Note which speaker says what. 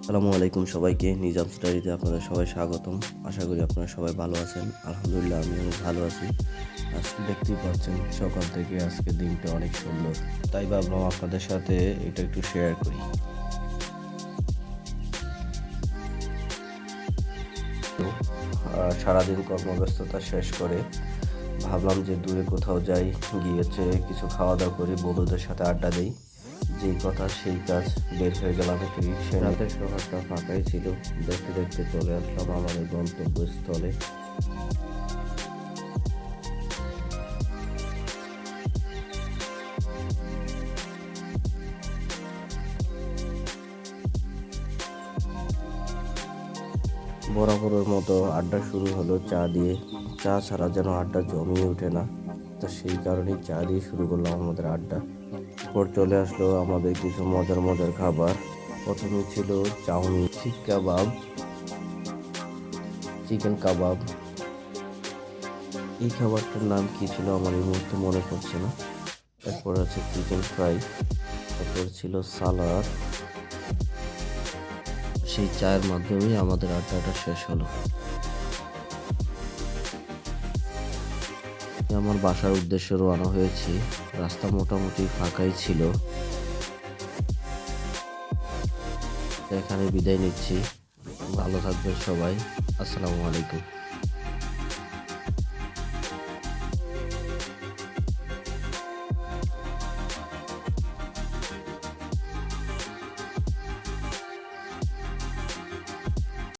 Speaker 1: আসসালামু আলাইকুম সবাইকে। নিজাম স্টাডিতে আপনাদের সবাই স্বাগতম। আশা করি আপনারা সবাই ভালো আছেন। আলহামদুলিল্লাহ আমিও ভালো আছি। আজকে দেখতেই পাচ্ছেন সকাল থেকে আজকে দিনটা অনেক সুন্দর, তাই ভাবলাম আপনাদের সাথে এটা একটু শেয়ার করি। তো সারাদিন কর্মব্যস্ততা শেষ করে ভাবলাম যে দূরে কোথাও যাই, গিয়েছে কিছু খাওয়া দাওয়া করি, বন্ধুদের সাথে আড্ডা দিই। যেই কথা সেই কাজ, বের হয়ে গেলাম একটু রিক্সা। রাতের শহরটা ফাঁকাই ছিল, দেখতে দেখতে চলে আসলাম আমাদের গন্তব্যস্থলে। বরাবরের মতো আড্ডা শুরু হলো চা দিয়ে। চা ছাড়া যেন আড্ডা জমিয়ে ওঠে না, তা সেই কারণেই চা দিয়ে শুরু করলাম আমাদের আড্ডা। পর চলে আসলো আমাদের কিছু মজার মজার খাবার। প্রথমে ছিল চাউমিন, শিক কাবাব, চিকেন কাবাব। এই খাবারটার নাম কি ছিল আমার এই মুহূর্তে মনে পড়ছে না। এরপর আছে চিকেন ফ্রাই, তারপর ছিল সালাদ। সেই চায়ের মাধ্যমেই আমাদের আড্ডাটা শেষ হলো। আমার বাসার উদ্দেশ্যে রওনা হয়েছি। রাস্তা মোটামুটি ফাঁকাই ছিল। এখানে বিদায় নিচ্ছি। ভালো থাকবেন সবাই। আসসালামু আলাইকুম।